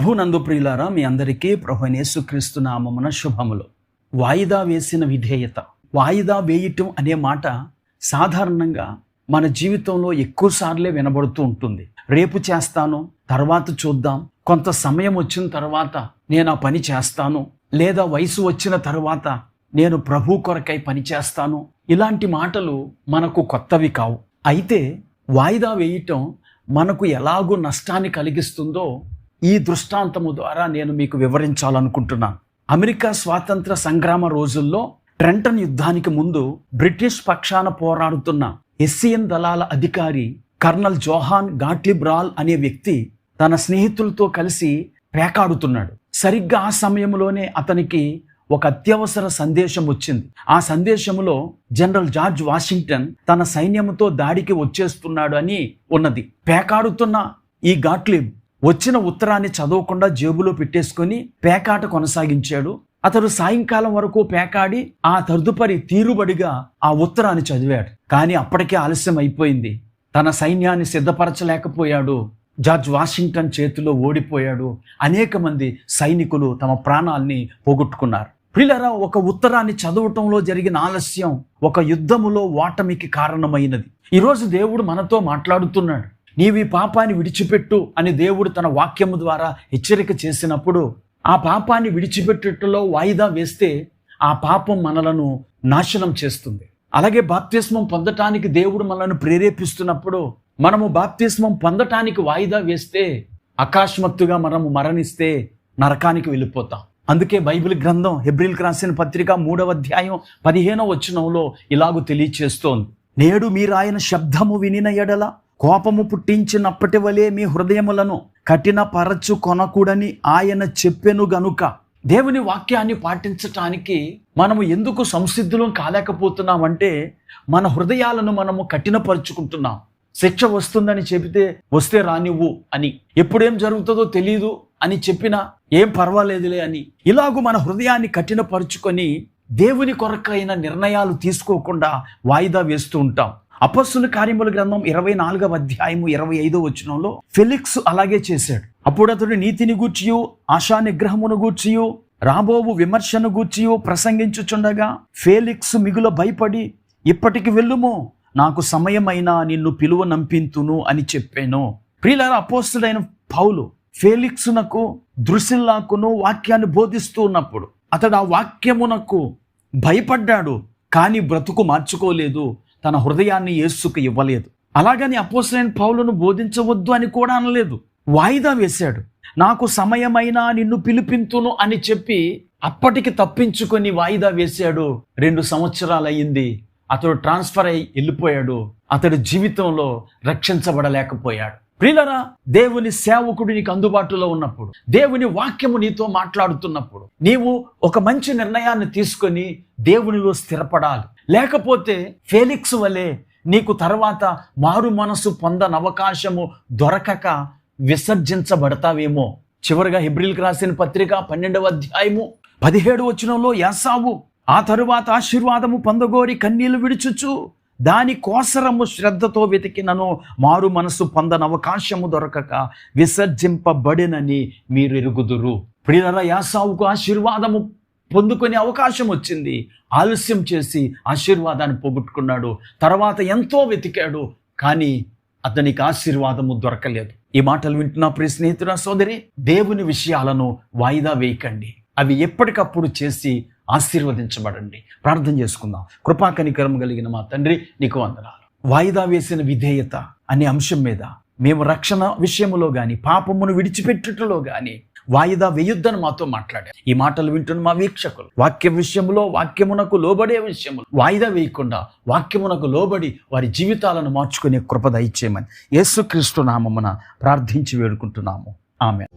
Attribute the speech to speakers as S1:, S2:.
S1: ప్రభునందు ప్రియులారా, మీ అందరికీ ప్రభువైన యేసుక్రీస్తు నామమున శుభములు. వాయిదా వేసిన విధేయత. వాయిదా వేయటం అనే మాట సాధారణంగా మన జీవితంలో ఎక్కువసార్లే వినబడుతూ ఉంటుంది. రేపు చేస్తాను, తర్వాత చూద్దాం, కొంత సమయం వచ్చిన తర్వాత నేను ఆ పని చేస్తాను, లేదా వయసు వచ్చిన తర్వాత నేను ప్రభు కొరకై పని చేస్తాను. ఇలాంటి మాటలు మనకు కొత్తవి కావు. అయితే వాయిదా వేయటం మనకు ఎలాగూ నష్టాన్ని కలిగిస్తుందో ఈ దృష్టాంతము ద్వారా నేను మీకు వివరించాలనుకుంటున్నాను. అమెరికా స్వాతంత్ర సంగ్రామ రోజుల్లో ట్రెంటన్ యుద్ధానికి ముందు బ్రిటిష్ పక్షాన పోరాడుతున్న ఎస్సియన్ దళాల అధికారి కర్నల్ జోహాన్ గాట్లిబ్రాల్ అనే వ్యక్తి తన స్నేహితులతో కలిసి పేకాడుతున్నాడు. సరిగ్గా ఆ సమయంలోనే అతనికి ఒక అత్యవసర సందేశం వచ్చింది. ఆ సందేశంలో జనరల్ జార్జ్ వాషింగ్టన్ తన సైన్యంతో దాడికి వచ్చేస్తున్నాడు అని ఉన్నది. పేకాడుతున్న ఈ గాట్లిబ్ వచ్చిన ఉత్తరాన్ని చదవకుండా జేబులో పెట్టేసుకొని పేకాట కొనసాగించాడు. అతడు సాయంకాలం వరకు పేకాడి ఆ తదుపరి తీరుబడిగా ఆ ఉత్తరాన్ని చదివాడు. కానీ అప్పటికే ఆలస్యం అయిపోయింది. తన సైన్యాన్ని సిద్ధపరచలేకపోయాడు. జార్జ్ వాషింగ్టన్ చేతిలో ఓడిపోయాడు. అనేక మంది సైనికులు తమ ప్రాణాల్ని పోగొట్టుకున్నారు. ప్రియులారా, ఒక ఉత్తరాన్ని చదవటంలో జరిగిన ఆలస్యం ఒక యుద్ధములో ఓటమికి కారణమైనది. ఈరోజు దేవుడు మనతో మాట్లాడుతున్నాడు. నీవి పాపాన్ని విడిచిపెట్టు అని దేవుడు తన వాక్యము ద్వారా హెచ్చరిక చేసినప్పుడు ఆ పాపాన్ని విడిచిపెట్టుటలో వాయిదా వేస్తే ఆ పాపం మనలను నాశనం చేస్తుంది. అలాగే బాప్తిస్మం పొందటానికి దేవుడు మనల్ని ప్రేరేపిస్తున్నప్పుడు మనము బాప్తిస్మం పొందటానికి వాయిదా వేస్తే అకస్మాత్తుగా మనము మరణిస్తే నరకానికి వెళ్ళిపోతాం. అందుకే బైబిల్ గ్రంథం హెబ్రీయులకు రాసిన పత్రిక 3వ అధ్యాయం 15వ వచనంలో ఇలాగూ తెలియచేస్తోంది. నేడు మీరు ఆయన శబ్దము వినిన ఎడల కోపము పుట్టించినప్పటి వలె మీ హృదయములను కఠిన పరచు కొనకూడని ఆయన చెప్పెను గనుక. దేవుని వాక్యాన్ని పాటించటానికి మనము ఎందుకు సంసిద్ధులం కాలేకపోతున్నామంటే మన హృదయాలను మనము కఠినపరుచుకుంటున్నాం. శిక్ష వస్తుందని చెబితే వస్తే రానివ్వు అని, ఎప్పుడేం జరుగుతుందో తెలీదు అని చెప్పినా ఏం పర్వాలేదులే అని, ఇలాగూ మన హృదయాన్ని కఠినపరుచుకొని దేవుని కొరకైన నిర్ణయాలు తీసుకోకుండా వాయిదా వేస్తూ ఉంటాం. అపొస్తలుల కార్యముల గ్రంథం 24వ అధ్యాయము 25వ వచనంలో ఫెలిక్స్ అలాగే చేశాడు. అప్పుడు అతడు నీతిని గూర్చియు ఆశా నిగ్రహమును గూర్చియు రాబోవు విమర్శను గూర్చియు ప్రసంగించుచుండగా ఫెలిక్స్ మిగుల భయపడి ఇప్పటికి వెళ్ళుము, నాకు సమయమైనా నిన్ను పిలువ నంపింతును అని చెప్పాను. ప్రియులారా, అపోస్తలుడైన పౌలు ఫెలిక్సునకు ద్రుసిల్లాకును వాక్యాన్ని బోధిస్తూ ఉన్నప్పుడు అతడు ఆ వాక్యమునకు భయపడ్డాడు. కానీ బ్రతుకు మార్చుకోలేదు, తన హృదయాన్ని యేసుకు ఇవ్వలేదు. అలాగని అపోస్తలుడైన పౌలును బోధించవద్దు అని కూడా అనలేదు. వాయిదా వేశాడు. నాకు సమయమైనా నిన్ను పిలిపింతును అని చెప్పి అప్పటికి తప్పించుకొని వాయిదా వేశాడు. 2 సంవత్సరాలు అయ్యింది. అతడు ట్రాన్స్ఫర్ అయి వెళ్ళిపోయాడు. అతడి జీవితంలో రక్షించబడలేకపోయాడు. ప్రియులారా, దేవుని సేవకుడు నీకు అందుబాటులో ఉన్నప్పుడు, దేవుని వాక్యము నీతో మాట్లాడుతున్నప్పుడు నీవు ఒక మంచి నిర్ణయాన్ని తీసుకొని దేవునిలో స్థిరపడాలి. లేకపోతే ఫెలిక్స్ వలె నీకు తర్వాత మారు మనసు పొందని అవకాశము దొరకక విసర్జించబడతావేమో. చివరిగా హెబ్రీయులకు రాసిన పత్రిక 12వ అధ్యాయము 17వ వచనంలో యాసావు ఆ తరువాత ఆశీర్వాదము పొందగోరి కన్నీళ్లు విడుచుచు దాని కోసరము శ్రద్ధతో వెతికినను మారు మనసు పొందని అవకాశము దొరకక విసర్జింపబడినని మీరు ఎరుగుదురు. ప్రియులారా, యాసావుకు ఆశీర్వాదము పొందుకునే అవకాశం వచ్చింది. ఆలస్యం చేసి ఆశీర్వాదాన్ని పోగొట్టుకున్నాడు. తర్వాత ఎంతో వెతికాడు, కానీ అతనికి ఆశీర్వాదము దొరకలేదు. ఈ మాటలు వింటున్న ప్రియ స్నేహితుడా, సోదరి, దేవుని విషయాలను వాయిదా వేయకండి. అవి ఎప్పటికప్పుడు చేసి ఆశీర్వదించబడండి. ప్రార్థన చేసుకుందాం. కృపా కనికరం కలిగిన మా తండ్రి, నీకు వందనాలు. వాయిదా వేసిన విధేయత అనే అంశం మీద మేము రక్షణ విషయంలో కానీ పాపమును విడిచిపెట్టుటలో కానీ వాయిదా వేయొద్దని మాతో మాట్లాడారు. ఈ మాటలు వింటున్న మా వీక్షకులు వాక్య విషయంలో, వాక్యమునకు లోబడే విషయంలో వాయిదా వేయకుండా వాక్యమునకు లోబడి వారి జీవితాలను మార్చుకునే కృప దయచేయమని యేసుక్రీస్తు నామమున ప్రార్థించి వేడుకుంటున్నాము. ఆమేన్.